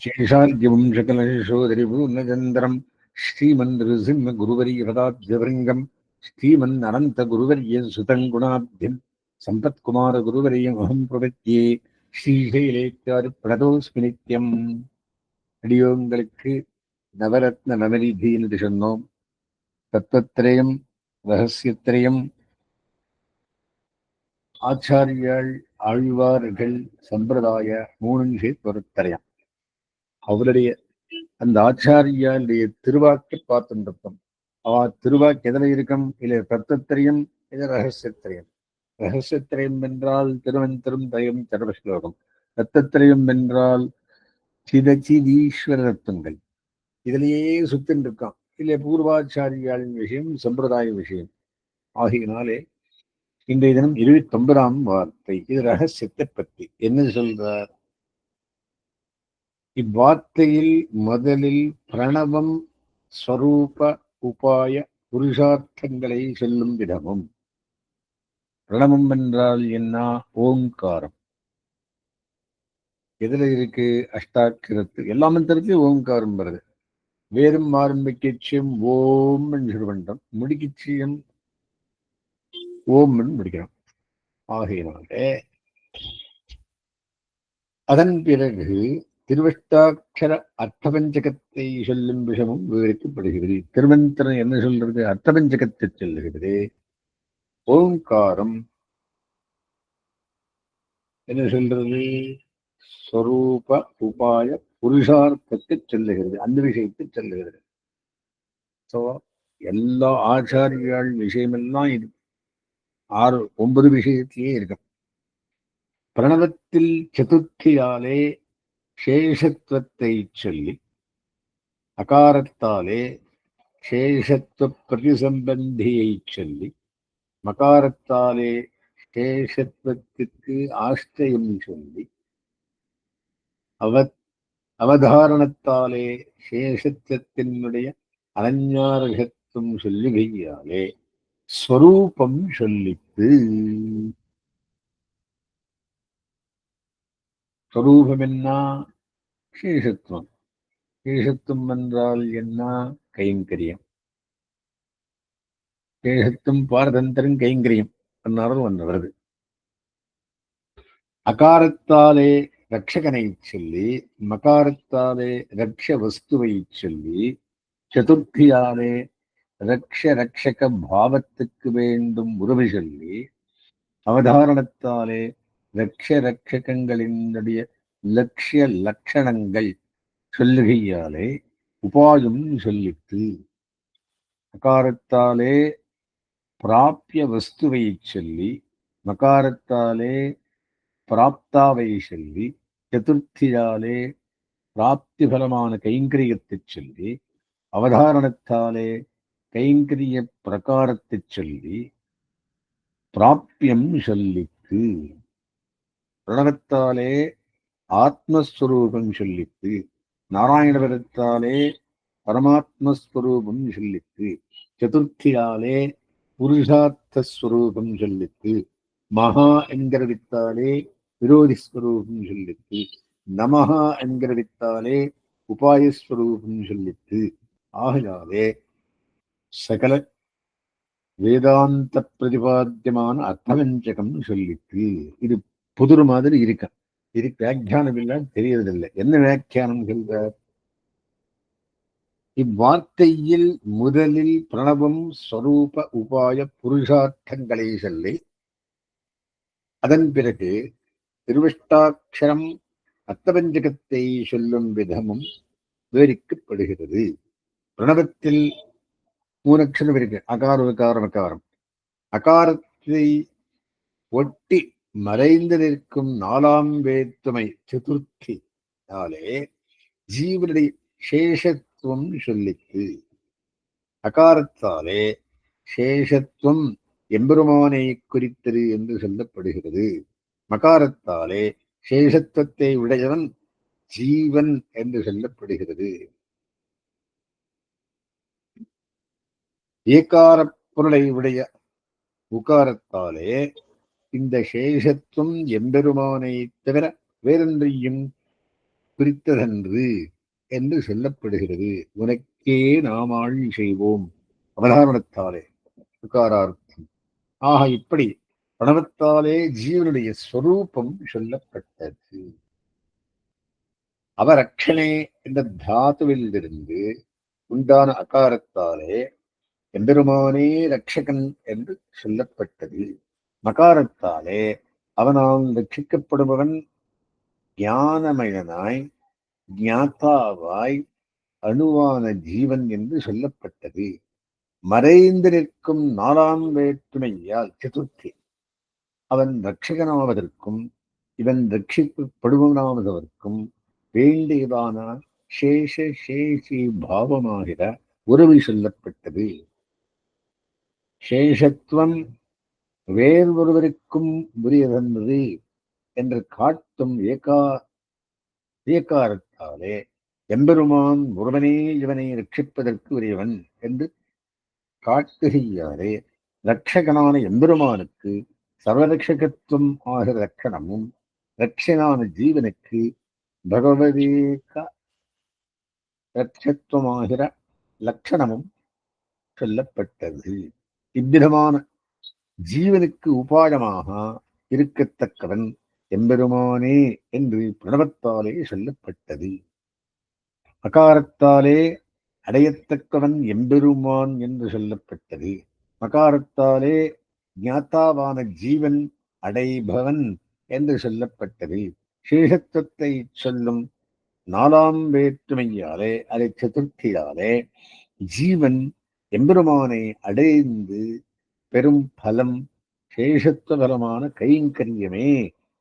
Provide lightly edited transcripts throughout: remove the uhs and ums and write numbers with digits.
शेषाद्यवंशकलशोधरिपूर्णचन्द्रम् श्रीमन्नृसिंहगुरुवर्यपदाब्जभृङ्गम् श्रीमन्ननन्तगुरुवर्यसुतम् गुणाब्धिम् सम्पत्कुमारगुरुवर्यमहम् प्रपद्ये श्रीशैलेत्यादिप्रणतोऽस्मि नित्यम्. அடியோங்களுக்கு நவரத்ன நவநிதின்னு சொன்னோம். தத்துவத்திரயம், ரகசியத்திரயம், ஆச்சாரியாள், ஆழ்வார்கள், சம்பிரதாய மூணும் சேர்த்து ஒரு திரயம். அவருடைய அந்த ஆச்சாரியாளுடைய திருவாக்கை பார்த்துருப்போம். திருவாக்கு எதில் இருக்கும்? இல்லை தத்துவத்திரயம், இது ரகசியத்திரயம். ரகசியத்திரயம் என்றால் திருவந்திரம் தயம் சர்வஸ்லோகம். தத்துவத்திரயம் என்றால் சிதச்சிதீஸ்வர தத்துவங்கள். இதிலேயே சுத்தின் இருக்கான். இல்லை பூர்வாச்சாரியாளின் விஷயம், சம்பிரதாய விஷயம் ஆகியனாலே இன்றைய தினம் 29ஆம் வார்த்தை. இது ரகசியத்தை பற்றி என்ன சொல்றார்? இவ்வார்த்தையில் முதலில் பிரணவம், ஸ்வரூப, உபாய, புருஷார்த்தங்களை சொல்லும் விதமும். பிரணவம் என்றால் என்ன? ஓங்காரம். எதுல இருக்கு? அஷ்டாட்சரத்து. எல்லா மந்திரத்திலும் ஓங்காரம் வருது. வேறும் ஆரம்பிக்கச்சியம் ஓம் என்று பண்றோம், முடிக்கச்சியம் ஓம் முடிக்கிறோம். ஆகையினாலே அதன் பிறகு திருவஷ்டாட்சர அர்த்தபஞ்சகத்தை சொல்லும் விஷயமும் விவரிக்கப்படுகிறது. திருமந்திரம் என்ன சொல்றது? அர்த்தபஞ்சகத்தை சொல்லுகிறது. ஓங்காரம் என்ன சொல்றது? ஸ்வரூப, உபாய, புருஷார்த்தத்தை சொல்லுகிறது. அந்த விஷயத்தை சொல்லுகிறது. ஸோ எல்லா ஆச்சாரியாள் விஷயமெல்லாம் இது 9 விஷயத்திலேயே இருக்கும். பிரணவத்தில் சதுர்த்தியாலே சேஷத்துவத்தை சொல்லி, அகாரத்தாலே சேஷத்துவ பிரதிசம்பந்தியை சொல்லி, மகாரத்தாலே சேஷத்துவத்துக்கு ஆஷ்டயம் சொல்லி, அவதாரணத்தாலே சேஷத்துவத்தினுடைய அனஞ்ஞாரகத்துவம் சொல்லுகையாலே ஸ்வரூபம் சொல்லித்து. ஸ்வரூபம் என்ன? சேஷத்துவம். சேஷத்துவம் என்றால் என்ன? கைங்கரியம். சேஷத்துவம் பாரதந்திரம் கைங்கரியம் என்னாலும் ஒன்று வருது. அகாரத்தாலே ரட்சகனை சொல்லி, மகாரத்தாலே ரக்ஷ வஸ்துவை சொல்லி, சதுர்த்தியாலே ரக்ஷக பாவத்துக்கு வேண்டும் உறவு சொல்லி, அவதாரணத்தாலே ரட்சகங்களினுடைய லட்சிய லட்சணங்கள் சொல்லுகையாலே உபாயம் சொல்லித்து. அகாரத்தாலே பிராப்பிய வஸ்துவை சொல்லி, மகாரத்தாலே பிராப்தாவை சொல்லி, சதுர்த்தியாலே பிராப்தி பலமான கைங்கரியத்தை சொல்லி, அவதாரணத்தாலே கைங்கரிய பிரகாரத்தை சொல்லி பிராப்பியம் சொல்லித்து. பிரணவத்தாலே ஆத்மஸ்வரூபம் சொல்லித்து. நாராயணபுரத்தாலே பரமாத்மஸ்வரூபம் சொல்லித்து. சதுர்த்தியாலே புருஷார்த்தஸ்வரூபம் சொல்லித்து. மகா என்கிறவித்தாலே விரோதி ஸ்வரூபம் சொல்லித்து. நமஹா என்கிறவித்தாலே உபாயஸ்வரூபம் சொல்லித்து. ஆகையாலே சகல வேதாந்த பிரதிபாத்தியமான அர்த்தவஞ்சகம் சொல்லித்து. இது புதுரு மாதிரி இருக்க. இதுக்கு வியாக்கியானம் இல்லைன்னு தெரியறதில்லை. என்ன வியாக்கியானம் சொல்றார்? இவ்வார்த்தையில் முதலில் பிரணவம், ஸ்வரூப, உபாய, புருஷார்த்தங்களை சொல்லி, அதன் பிறகு திருவஷ்டாட்சரம் அர்த்தபஞ்சகத்தை சொல்லும் விதமும் விவரிக்கப்படுகிறது. பிரணவத்தில் 3 அக்ஷரம் இருக்கு. அகாரம், விகாரம், அகாரம். அகாரத்தை ஒட்டி மறைந்து நிற்கும் 4ஆம் வேற்றுமை சதுர்த்தியாலே ஜீவனுடைய சேஷத்துவம் சொல்லித்து. அகாரத்தாலே சேஷத்துவம் எம்பெருமானை குறித்தது என்று சொல்லப்படுகிறது. மகாரத்தாலே சேஷத்துவத்தை உடையவன் ஜீவன் என்று சொல்லப்படுகிறது. ஏகார பொருளை உடைய உகாரத்தாலே இந்த சேஷத்துவம் எம்பெருமானை தவிர வேறொன்றையும் பிரித்ததன்று என்று சொல்லப்படுகிறது. உனக்கே நாம் ஆழி செய்வோம் அவதாரணத்தாலே உகாரார்த்தம். ஆக இப்படி பிரணவத்தாலே ஜீவனுடைய ஸ்வரூபம் சொல்லப்பட்டது. அவரட்சணே என்ற தாத்துவில் இருந்து உண்டான அகாரத்தாலே எம்பெருமானே ரட்சகன் என்று சொல்லப்பட்டது. மகாரத்தாலே அவனால் ரட்சிக்கப்படுபவன் ஞானமயனாய் ஞாத்தாவாய் அணுவான ஜீவன் என்று சொல்லப்பட்டது. மறைந்து நிற்கும் நாலாம் வேற்றுமையால் சதுர்த்தி அவன் ரட்சகனாவதற்கும் இவன் ரட்சிக்கப்படுவனாவதற்கும் வேண்டியதான சேஷ சேஷி பாவமாகிற உறவு சொல்லப்பட்டது. சேஷத்துவம் வேறொருவருக்கும் உரியதென்பது என்று காட்டும் ஏகாரத்தாலே எம்பெருமான் ஒருவனே இவனை ரட்சிப்பதற்கு உரியவன் என்று காட்டுகையாலே ரட்சகனான எம்பெருமானுக்கு சர்வரட்சகத்துவம் ஆகிற லட்சணமும் ரட்சனான ஜீவனுக்கு பகவதேக ரட்சத்துவமாகிற லட்சணமும் சொல்லப்பட்டது. இவ்விதமான ஜீவனுக்கு உபாயமாக இருக்கத்தக்கவன் எம்பெருமானே என்று பிரணவத்தாலே சொல்லப்பட்டது. அகாரத்தாலே அடையத்தக்கவன் எம்பெருமான் என்று சொல்லப்பட்டது. மகாரத்தாலே ஞாத்தாவான ஜீவன் அடைபவன் என்று சொல்லப்பட்டது. சேஷத்துவத்தை சொல்லும் நாலாம் வேற்றுமையாலே அதை சதுர்த்தியாலே ஜீவன் எம்பெருமானை அடைந்து பெரும் பலம் சேஷத்துவ பலமான கைங்கரியமே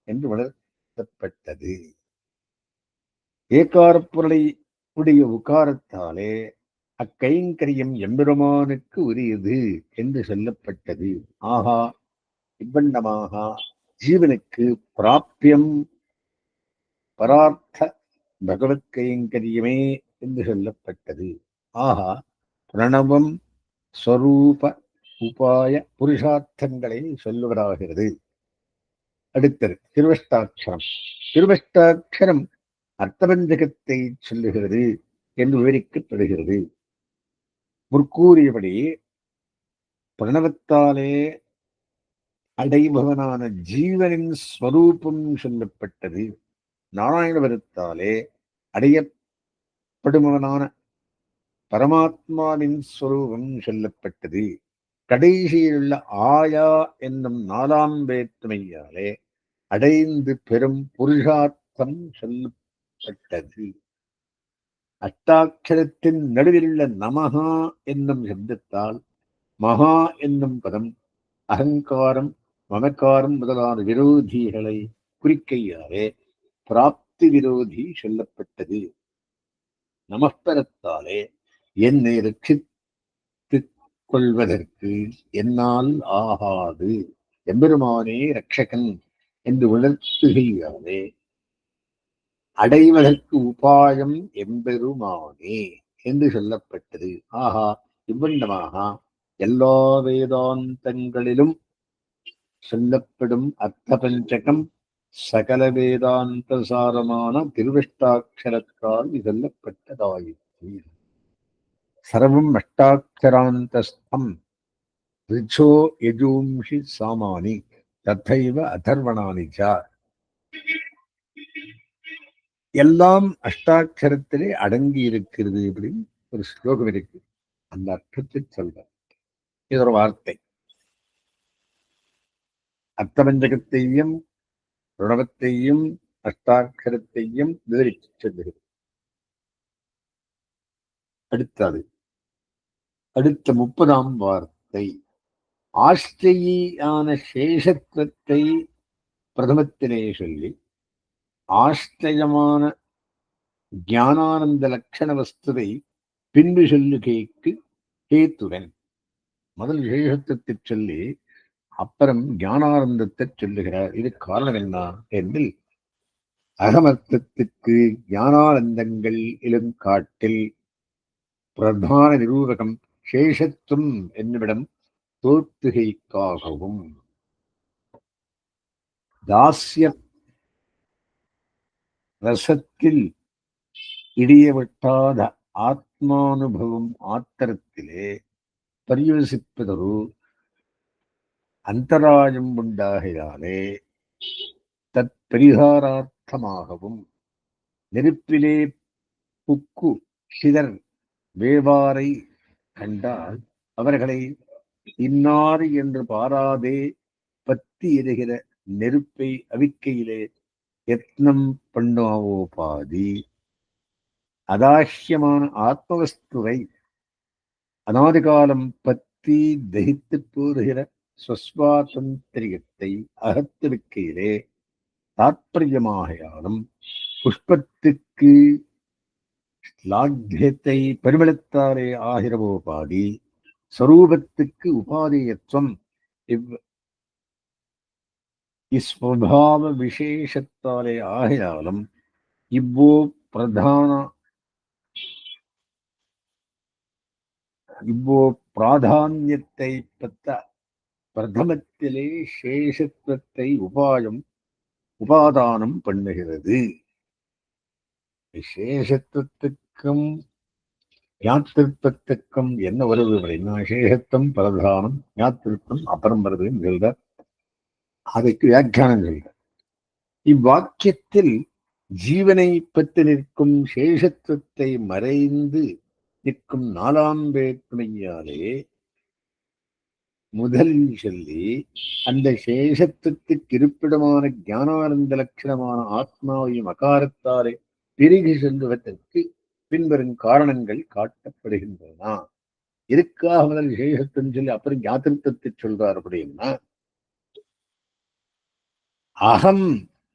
என்று வளர்த்தப்பட்டது. ஏகாரப்பொருளை உடைய உகாரத்தாலே அக்கைங்கரியம் எம்பெருமானுக்கு உரியது என்று சொல்லப்பட்டது. ஆகா இவ்வண்ணமாக ஜீவனுக்கு பிராபியம் பரார்த்த பகவத் கைங்கரியமே என்று சொல்லப்பட்டது. ஆகா பிரணவம் ஸ்வரூப உபாய புருஷார்த்தங்களை சொல்லுவதாகிறது. அடுத்தது திருவஷ்டாட்சரம். திருவஷ்டாட்சரம் அர்த்தபஞ்சகத்தை சொல்லுகிறது என்று விவரிக்கப்படுகிறது. முற்கூறியபடி பிரணவத்தாலே அடைபவனான ஜீவனின் ஸ்வரூபம் சொல்லப்பட்டது. நாராயணவரத்தாலே அடையப்படுபவனான பரமாத்மாவின் ஸ்வரூபம் சொல்லப்பட்டது. கடைசியிலுள்ள ஆயா என்னும் நாலாம் வேற்றுமையாலே அடைந்து பெரும் புருஷார்த்தம் சொல்லப்பட்டது. அஷ்டாட்சரத்தின் நடுவிலுள்ள நமஹா என்னும் சப்தத்தால் மகா என்னும் பதம் அகங்காரம் மமக்காரம் முதலான விரோதிகளை குறிக்கையாலே பிராப்தி விரோதி சொல்லப்பட்டது. நமஸ்பரத்தாலே என்னை ரட்சித்துக் கொள்வதற்கு என்னால் ஆகாது எம்பெருமானே ரட்சகன் என்று உணர்த்துகையாலே அடைவதற்கு உபாயம் எம்பெருமானே என்று சொல்லப்பட்டது. ஆகா இவ்வண்ணமாக எல்லா வேதாந்தங்களிலும் சொல்லப்படும் அர்த்த பஞ்சகம் சகல வேதாந்த சாரமான திருவஷ்டாட்சரத்தால் சொல்லப்பட்டதாயிற்று. சர்வம் அஷ்டாட்சராந்தஸ்தம் ரிச்சோ யஜூம்ஷி சாமானி ததைவ அதர்வணானி ச. எல்லாம் அஷ்டாட்சரத்திலே அடங்கி இருக்கிறது அப்படின்னு ஒரு ஸ்லோகம் இருக்கு. அந்த அர்த்தத்தை சொல்ற இது ஒரு வார்த்தை. அர்த்தபஞ்சகத்தையும் பிரணவத்தையும் அஷ்டாட்சரத்தையும் விவரித்து சொல்லுகிறது. அடுத்த 30ஆம் வார்த்தை ஆஸ்திரியான சேஷத்துவத்தை பிரதமத்திலே சொல்லி ஆஸ்திரயமான ஞானானந்த லட்சண வஸ்துவை பின்பு சொல்லுகைக்கு கேத்துவன். முதல் சேஷத்துவத்தை சொல்லி அப்புறம் ஞானானந்தத்தை சொல்லுகிறார். இது காரணம் என்ன என்றில் அகமர்த்தத்துக்கு ஞானானந்தங்கள் இலும் காட்டில் பிரதான நிரூபகம் சேஷத்துவம் என்னுமிடம் தோற்றுகைக்காகவும் தாஸ்ய ரசத்தில் இடியவட்டாத ஆத்மானுபவம் ஆத்திரத்திலே பரிவசிப்பதொரு அந்தராயம் உண்டாகையாலே தற்பரிகாரார்த்தமாகவும் நெருப்பிலே புக்கு சிதர் வேவாரை கண்டால் அவர்களை இன்னார் என்று பாராதே பத்தி எரிகிற நெருப்பை அவிக்கையிலே யத்னம் பண்ணாவோ பாதி அதாஹ்யமான ஆத்மவஸ்துவை அநாதிகாலம் பத்தி தகித்து போருகிற ஸ்வஸ்வாதந்திரியத்தை அகத்துவிக்கையிலே தாற்பயமாகையாலும் புஷ்பத்துக்கு லாக்யத்தை பரிமளத்தாலே ஆகிறவோபாதி ஸ்வரூபத்துக்கு உபாதேயத்துவம் இஸ்வபாவ விசேஷத்தாலே ஆகையாலும் இவ்வோ பிராதான்யத்தை பத்த பிரதமத்திலே சேஷத்துவத்தை உபாதானம் பண்ணுகிறது. சேஷத்துவத்துக்கும் ஞாத்திருப்பத்துக்கும் என்ன வருது அப்படின்னா, சேஷத்துவம் பிரதானம், ஞாத்திருப்பம் அப்புறம் வருதுன்னு சொல்ற. அதுக்கு வியாக்கியானம் சொல்ற. இவ்வாக்கியத்தில் ஜீவனை பற்றி நிற்கும் சேஷத்துவத்தை மறைந்து நிற்கும் நாலாம் வேற்றுமையாலே முதலில் சொல்லி அந்த சேஷத்துவத்துக்கு இருப்பிடமான ஞானானந்த லட்சணமான ஆத்மாவையும் அகாரத்தாலே பெருகி செல்வதற்கு பின்வரும் காரணங்கள் காட்டப்படுகின்றன. எதுக்காக முதல் சேஷத்துவம் சொல்லி அப்புறம் ஞாத்திருத்தத்தை சொல்றார் அப்படின்னா, அகம்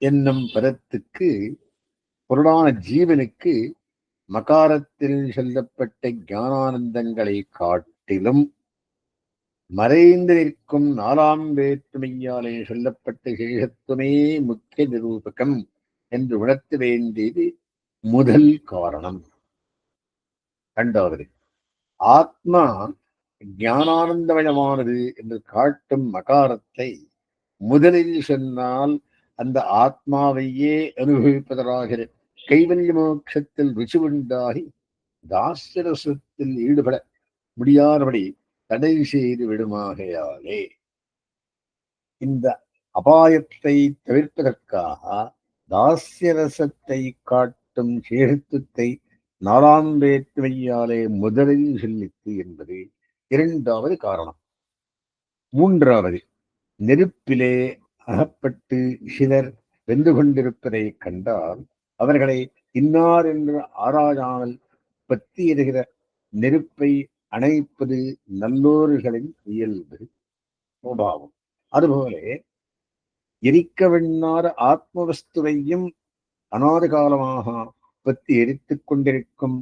என்னும் பதத்துக்கு பொருளான ஜீவனுக்கு மகாரத்தில் சொல்லப்பட்ட ஞானானந்தங்களை காட்டிலும் மறைந்து நிற்கும் நாலாம் வேற்றுமையாலே சொல்லப்பட்ட சேஷத்துவமே முக்கிய நிரூபகம் என்று உணர்த்த வேண்டியது முதல் காரணம். இரண்டாவது, ஆத்மா ஞானானந்தமயமானது என்று காட்டும் மகாரத்தை முதலில் சொன்னால் அந்த ஆத்மாவையே அனுபவிப்பதற்காகிற கைவல்ய மோட்சத்தில் ருச்சி உண்டாகி தாஸ்யரசத்தில் ஈடுபட முடியாதபடி தடை செய்து விடுமாகையாலே இந்த அபாயத்தை தவிர்ப்பதற்காக தாஸ்யரசத்தை காட்டும் சேஷத்துவத்தை நாலாம் வேற்றுமையாலே முதலில் சொல்லித்து என்பது இரண்டாவது காரணம். மூன்றாவது, நெருப்பிலே அகப்பட்டு சிலர் வெந்து கொண்டிருப்பதை கண்டால் அவர்களை இன்னார் என்று ஆராயாமல் பத்தி எறிகிற நெருப்பை அணைப்பது நல்லோர்களின் இயல்பு சுபாவம். அதுபோல எரிக்க வெண்ணாத ஆத்மவஸ்துவையும் அநாத காலமாக பத்தி எரித்துக் கொண்டிருக்கும்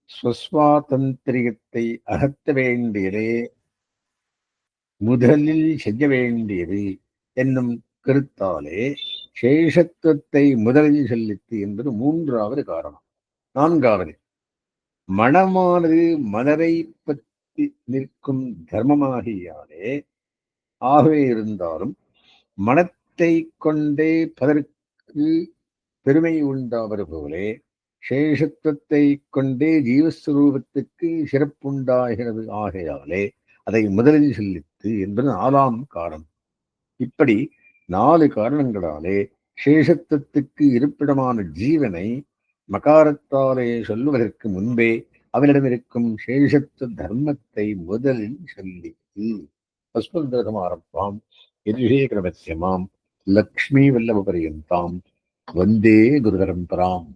ஸ்வஸ்வாதந்திரியத்தை அகற்ற வேண்டியதே முதலில் செய்ய வேண்டியது என்னும் கருத்தாலே சேஷத்துவத்தை முதலில் சொல்லித்து என்பது மூன்றாவது காரணம். நான்காவது, மனமானது மலரை பற்றி நிற்கும் தர்மமாகியாலே ஆகவே இருந்தாலும் மனத்தை கொண்டே பதற்கு பெருமை உண்டாவது போலே சேஷத்துவத்தை கொண்டே ஜீவஸ்வரூபத்துக்கு சிறப்புண்டாகிறது. ஆகையாலே அதை முதலில் சொல்லித்து என்பது நாலாம் காரணம். இப்படி 4 காரணங்களாலே சேஷத்துவத்துக்கு இருப்பிடமான ஜீவனை மகாரத்தாலே சொல்லுவதற்கு முன்பே அவனிடம் இருக்கும் சேஷத்துவ தர்மத்தை முதலில் சொல்லித்து பஸ்மந்தரமாரப்பாம் எதிரேகரமசியமாம் லக்ஷ்மி வல்லப பரியந்தாம் வந்தே குருபரம்பராம்.